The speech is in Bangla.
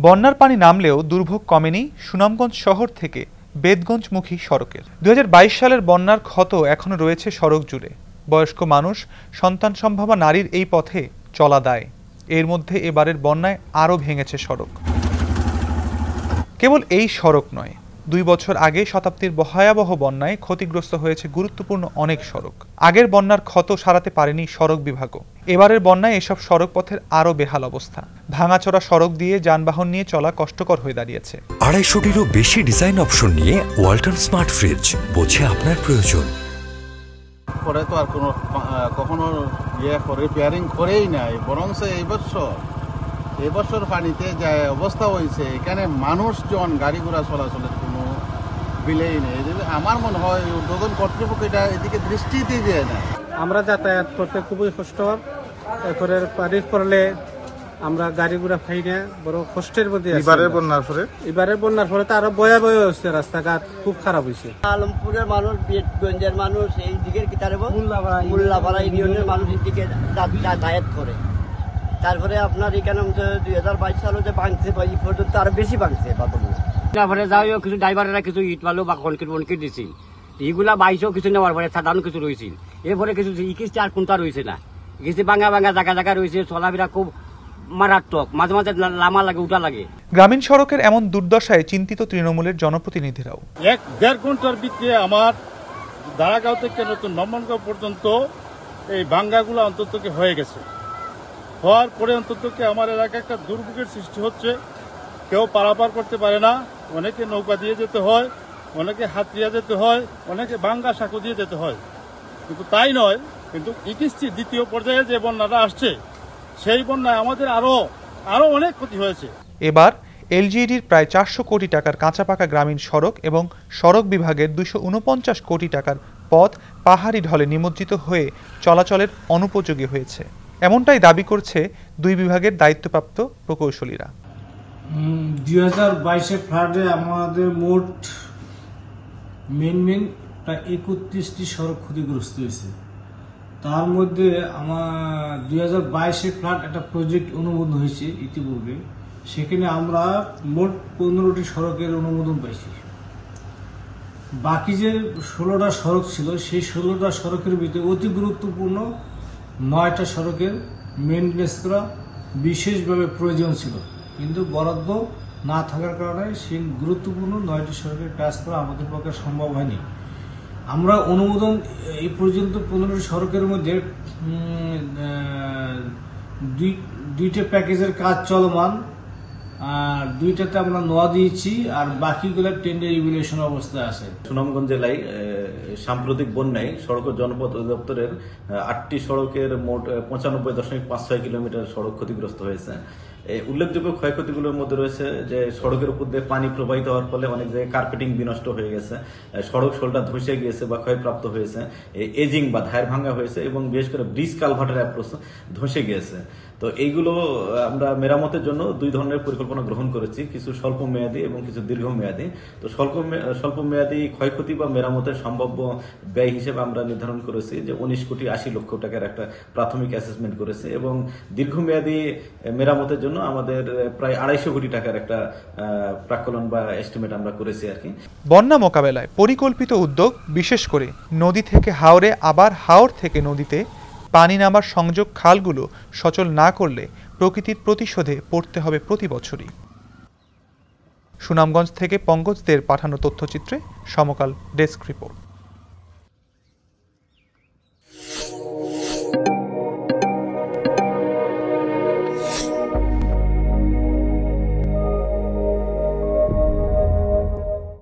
বন্যার পানি নামলেও দুর্ভোগ কমেনি সুনামগঞ্জ শহর থেকে বেদগঞ্জমুখী সড়কের। ২০২২ সালের বন্যার ক্ষত এখনো রয়েছে সড়ক জুড়ে। বয়স্ক মানুষ, সন্তান সম্ভবা নারীর এই পথে চলা দায়। এর মধ্যে এবারের বন্যায় আরও ভেঙেছে সড়ক। কেবল এই সড়ক নয়, ২ বছর আগে শতাব্দীর ভয়াবহ বন্যায় ক্ষতিগ্রস্ত হয়েছে গুরুত্বপূর্ণ অনেক সড়ক। আগের বন্যার ক্ষত সারাতে পারেনি সড়ক বিভাগও। এবারের বন্যায় এসব সড়ক পথের আরও বেহাল অবস্থা। ভাঙাচোরা সড়ক দিয়ে যানবাহন নিয়ে চলা কষ্টকর হয়ে দাঁড়িয়েছে। ২৫০টিরও বেশি ডিজাইন অপশন নিয়ে ওয়ালটন স্মার্ট ফ্রিজ, বোঝে আপনার প্রয়োজন। পরে তো আর কখনো রিপেয়ারিং করেই নাই, বরং এই বছর পানিতে যে অবস্থা হয়েছে, এখানে মানুষজন গাড়ি ঘোড়া চলাচলের কোনো বিলেই নেই। আমার মনে হয় উদ্বোধন কর্তৃপক্ষ এটা এদিকে দৃষ্টি দিয়ে না। আমরা যাতায়াত করতে খুবই কষ্ট। এরপরে পানির পড়লে আমরা গাড়ি ঘোড়া পাই না, বড় কষ্টের মধ্যে। এবারের বন্যার ফলে তো আরো ভয়াবহ হচ্ছে, রাস্তাঘাট খুব খারাপ হয়েছে। আলমপুরের মানুষ, বেদগঞ্জের মানুষ, এই দিকের মোল্লাপাড়া ইউনিয়নের মানুষ এদিকে যাতায়াত করে। তারপরে আপনার এখানে ২০২২ সালে যে ভাঙছে, এই পর্যন্ত আরো বেশি ভাঙছে। তারপরে যাইও কিছু ড্রাইভারেরা কিছু ইট বালু বা কনক্রিট দিছিল, এইগুলা বাইশও কিছু নেওয়ার পরে সাধারণ কিছু রয়েছিল। এরপরে কিছু ইকিস্তি আর কোনটা রয়েছে না, ইকিস্তি ভাঙা জায়গা রয়েছে। চলাফেরা খুব মারাত্মক, মাঝে মাঝে লামা লাগে, উঠা লাগে। গ্রামীণ সড়কের এমন দুর্দশায় চিন্তিত তৃণমূলের জনপ্রতিনিধিরাও। ১-১.৫ ঘন্টার ভিতরে আমার দাঁড়াগাঁও থেকে নতুন নমনগাঁও পর্যন্ত এই ভাঙ্গাগুলো অন্তত হয়ে গেছে। হওয়ার পরে অন্তত আমার এলাকায় একটা দুর্ভোগের সৃষ্টি হচ্ছে। কেউ পারাপার করতে পারে না, অনেকে নৌকা দিয়ে যেতে হয়, অনেকে হাতিয়া যেতে হয়, অনেকে ভাঙ্গা সাঁকো দিয়ে যেতে হয়। কিন্তু তাই নয়, কিন্তু ইকিস্তি দ্বিতীয় পর্যায়ে যে বন্যাটা আসছে, সেই বন্যায় আমাদের আরো অনেক ক্ষতি হয়েছে। এবার এলজিইডির প্রায় ৪০০ কোটি টাকার কাঁচা পাকা গ্রামীণ সড়ক এবং সড়ক বিভাগের ২৪৯ কোটি টাকার পথ পাহাড়ি ঢলে নিমজ্জিত হয়ে চলাচলের অনুপযোগী হয়েছে। এমনটাই দাবি করছে দুই বিভাগের দায়িত্বপ্রাপ্ত প্রকৌশলীরা। ২০২২ ফ্লাডে আমাদের মোট মেন প্রায় ৩১টি সড়ক ক্ষতিগ্রস্ত হয়েছে। তার মধ্যে আমার ২০২২ ফ্লাড একটা প্রজেক্ট অনুমোদন হয়েছে ইতিপূর্বে, সেখানে আমরা মোট ১৫টি সড়কের অনুমোদন পাইছি। বাকি যে ১৬টা সড়ক ছিল, সেই ১৬টা সড়কের ভিতরে অতি গুরুত্বপূর্ণ ৯টা সড়কের মেইনটেনেন্স করা বিশেষভাবে প্রয়োজন ছিল, কিন্তু বরাদ্দ না থাকার কারণে সেই গুরুত্বপূর্ণ 9টি সড়কের কাজ করা আমাদের পক্ষে সম্ভব হয়নি। আমরা অনুমোদন এই পর্যন্ত 15টি সড়কের মধ্যে দুইটা প্যাকেজের কাজ চলমান, আর 2টাতে আমরা নোয়া দিয়েছি, আর বাকিগুলো টেন্ডার ইভ্যালুয়েশন অবস্থায় আছে। সুনামগঞ্জ জেলায় সাম্প্রতিক বন্যায় সড়ক ও জনপথ অধিদপ্তরের 8টি সড়কের মোট 95.56 কিলোমিটার সড়ক ক্ষতিগ্রস্ত হয়েছে। উল্লেখযোগ্য ক্ষয়ক্ষতিগুলোর মধ্যে রয়েছে যে সড়কের উপর দিয়ে পানি প্রবাহিত হওয়ার ফলে অনেক জায়গায় কার্পেটিং বিনষ্ট হয়ে গেছে, সড়ক শোলটা ধসে গিয়েছে বা ক্ষয়প্রাপ্ত হয়েছে, এজিং বা ধার ভাঙ্গা হয়েছে, এবং বিশেষ করে ব্রিজ কালভার্টের অ্যাপ্রোচ ধসে গিয়েছে। তো এইগুলো আমরা মেরামতের জন্য 2 ধরনের পরিকল্পনা গ্রহণ করেছি, কিছু স্বল্প মেয়াদী এবং কিছু দীর্ঘমেয়াদী। তো স্বল্প মেয়াদী ক্ষয়ক্ষতি বা মেরামতের সম্ভাব্য ব্যয় হিসেবে আমরা নির্ধারণ করেছি যে 19,80,00,000 টাকার একটা প্রাথমিক অ্যাসেসমেন্ট করেছে, এবং দীর্ঘমেয়াদী মেরামতের জন্য আমাদের প্রায় 250 কোটি টাকার একটা প্রাক্কলন বা এস্টিমেট আমরা করেছি আর কি। বন্যা মোকাবেলায় পরিকল্পিত উদ্যোগ, বিশেষ করে নদী থেকে হাওরে, আবার হাওর থেকে নদীতে পানি নামার সংযোগ খালগুলো সচল না করলে প্রকৃতির প্রতিশোধে পড়তে হবে প্রতি বছরই। সুনামগঞ্জ থেকে পঙ্কজ দের পাঠানো তথ্যচিত্রে সমকাল ডেস্ক রিপোর্ট।